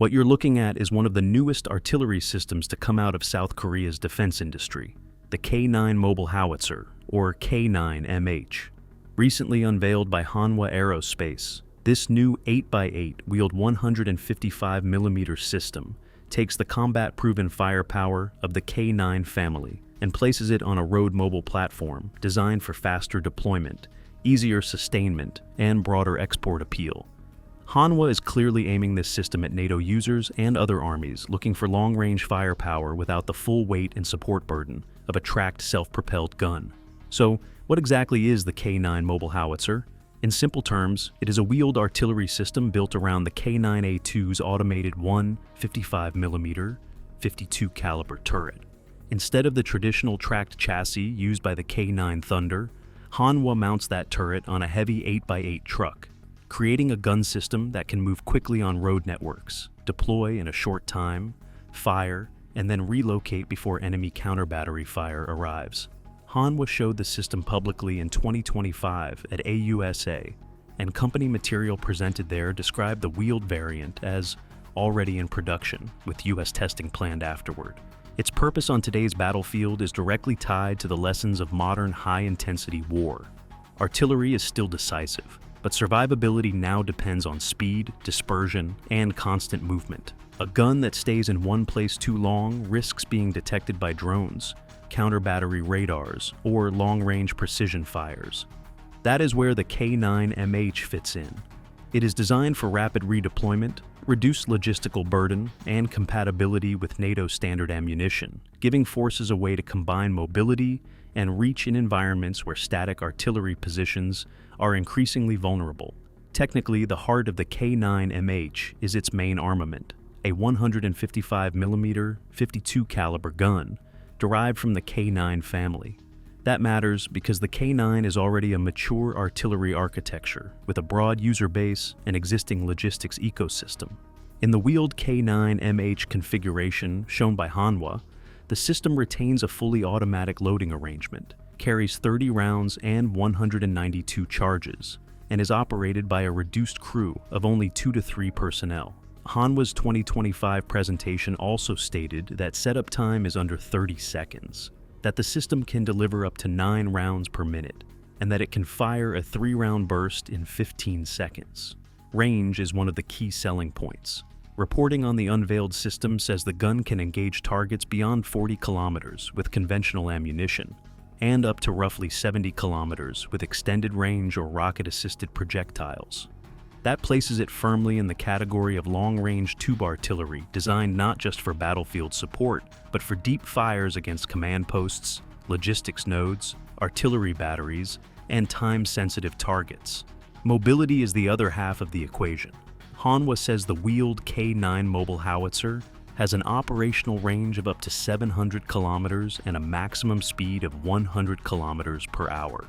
What you're looking at is one of the newest artillery systems to come out of South Korea's defense industry, the K9 Mobile Howitzer, or K9MH. Recently unveiled by Hanwha Aerospace, this new 8x8 wheeled 155mm system takes the combat-proven firepower of the K9 family and places it on a road mobile platform designed for faster deployment, easier sustainment, and broader export appeal. Hanwha is clearly aiming this system at NATO users and other armies looking for long-range firepower without the full weight and support burden of a tracked self-propelled gun. So, what exactly is the K9 Mobile Howitzer? In simple terms, it is a wheeled artillery system built around the K9A2's automated 55mm 52 caliber turret. Instead of the traditional tracked chassis used by the K9 Thunder, Hanwha mounts that turret on a heavy 8x8 truck, creating a gun system that can move quickly on road networks, deploy in a short time, fire, and then relocate before enemy counter-battery fire arrives. Hanwha showed the system publicly in 2025 at AUSA, and company material presented there described the wheeled variant as already in production, with US testing planned afterward. Its purpose on today's battlefield is directly tied to the lessons of modern high-intensity war. Artillery is still decisive, but survivability now depends on speed, dispersion, and constant movement. A gun that stays in one place too long risks being detected by drones, counter-battery radars, or long-range precision fires. That is where the K9MH fits in. It is designed for rapid redeployment, reduced logistical burden, and compatibility with NATO standard ammunition, giving forces a way to combine mobility and reach in environments where static artillery positions are increasingly vulnerable. Technically, the heart of the K9MH is its main armament, a 155mm 52 caliber gun derived from the K9 family. That matters because the K9 is already a mature artillery architecture with a broad user base and existing logistics ecosystem. In the wheeled K9MH configuration shown by Hanwha, the system retains a fully automatic loading arrangement, carries 30 rounds and 192 charges, and is operated by a reduced crew of only 2 to 3 personnel. Hanwha's 2025 presentation also stated that setup time is under 30 seconds, that the system can deliver up to 9 rounds per minute, and that it can fire a 3-round burst in 15 seconds. Range is one of the key selling points. Reporting on the unveiled system says the gun can engage targets beyond 40 kilometers with conventional ammunition, and up to roughly 70 kilometers with extended range or rocket-assisted projectiles. That places it firmly in the category of long-range tube artillery designed not just for battlefield support, but for deep fires against command posts, logistics nodes, artillery batteries, and time-sensitive targets. Mobility is the other half of the equation. Hanwha says the wheeled K9 Mobile Howitzer has an operational range of up to 700 kilometers and a maximum speed of 100 kilometers per hour.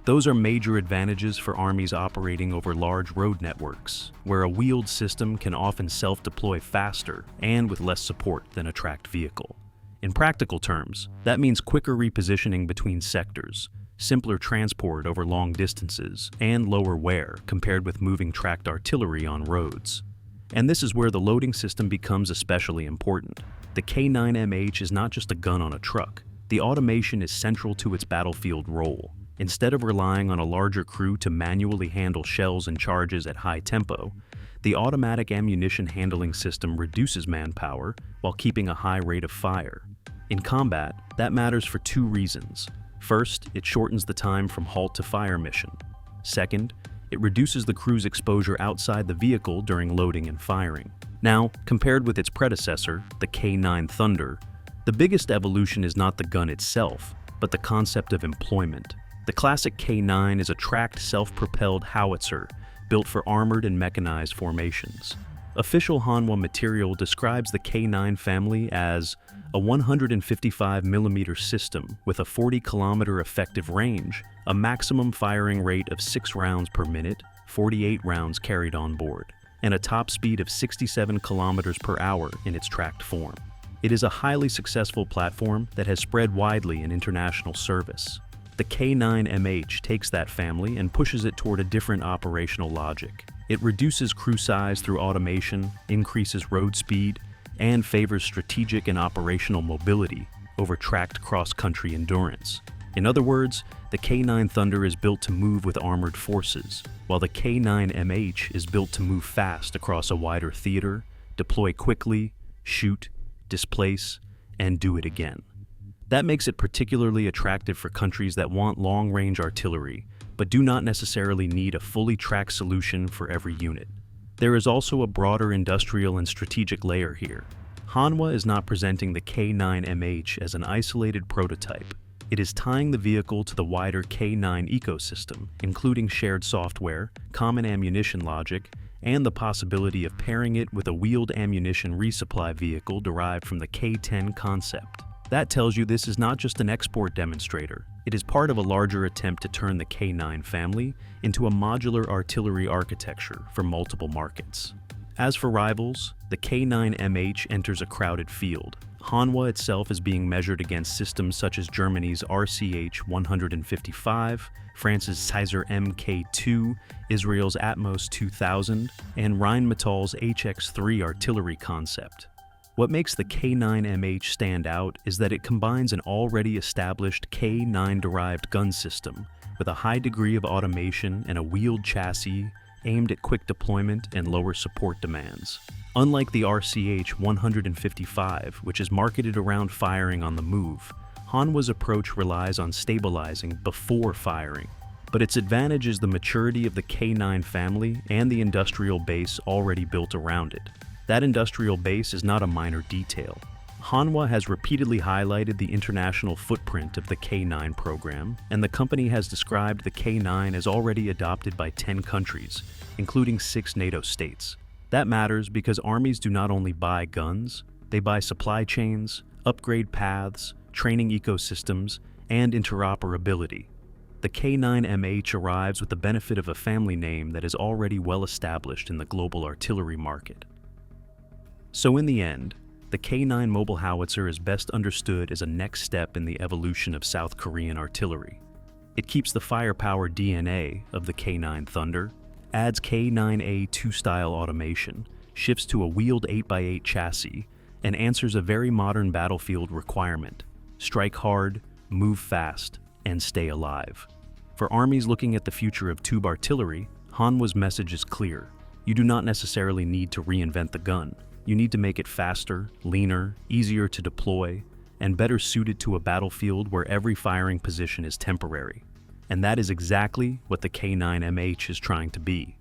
Those are major advantages for armies operating over large road networks, where a wheeled system can often self-deploy faster and with less support than a tracked vehicle. In practical terms, that means quicker repositioning between sectors, simpler transport over long distances, and lower wear compared with moving tracked artillery on roads. And this is where the loading system becomes especially important. The K9MH is not just a gun on a truck. The automation is central to its battlefield role. Instead of relying on a larger crew to manually handle shells and charges at high tempo, the automatic ammunition handling system reduces manpower while keeping a high rate of fire. In combat, that matters for 2 reasons. First, it shortens the time from halt to fire mission. Second, it reduces the crew's exposure outside the vehicle during loading and firing. Now, compared with its predecessor, the K9 Thunder, the biggest evolution is not the gun itself, but the concept of employment. The classic K9 is a tracked self-propelled howitzer built for armored and mechanized formations. Official Hanwha material describes the K9 family as a 155mm system with a 40-kilometer effective range, a maximum firing rate of 6 rounds per minute, 48 rounds carried on board, and a top speed of 67 kilometers per hour in its tracked form. It is a highly successful platform that has spread widely in international service. The K9MH takes that family and pushes it toward a different operational logic. It reduces crew size through automation, increases road speed, and favors strategic and operational mobility over tracked cross-country endurance. In other words, the K9 Thunder is built to move with armored forces, while the K9MH is built to move fast across a wider theater, deploy quickly, shoot, displace, and do it again. That makes it particularly attractive for countries that want long-range artillery, but do not necessarily need a fully tracked solution for every unit. There is also a broader industrial and strategic layer here. Hanwha is not presenting the K9MH as an isolated prototype. It is tying the vehicle to the wider K9 ecosystem, including shared software, common ammunition logic, and the possibility of pairing it with a wheeled ammunition resupply vehicle derived from the K10 concept. That tells you this is not just an export demonstrator. It is part of a larger attempt to turn the K9 family into a modular artillery architecture for multiple markets. As for rivals, the K9MH enters a crowded field. Hanwha itself is being measured against systems such as Germany's RCH-155, France's Howitzer Mk2, Israel's Atmos 2000, and Rheinmetall's HX3 artillery concept. What makes the K9MH stand out is that it combines an already established K9-derived gun system with a high degree of automation and a wheeled chassis aimed at quick deployment and lower support demands. Unlike the RCH-155, which is marketed around firing on the move, Hanwha's approach relies on stabilizing before firing. But its advantage is the maturity of the K9 family and the industrial base already built around it. That industrial base is not a minor detail. Hanwha has repeatedly highlighted the international footprint of the K9 program, and the company has described the K9 as already adopted by 10 countries, including 6 NATO states. That matters because armies do not only buy guns, they buy supply chains, upgrade paths, training ecosystems, and interoperability. The K9MH arrives with the benefit of a family name that is already well established in the global artillery market. So in the end, the K9 mobile howitzer is best understood as a next step in the evolution of South Korean artillery. It keeps the firepower DNA of the K9 Thunder, adds K9A2 style automation, shifts to a wheeled 8x8 chassis, and answers a very modern battlefield requirement: strike hard, move fast, and stay alive. For armies looking at the future of tube artillery, Hanwha's message is clear. You do not necessarily need to reinvent the gun. You need to make it faster, leaner, easier to deploy, and better suited to a battlefield where every firing position is temporary. And that is exactly what the K9MH is trying to be.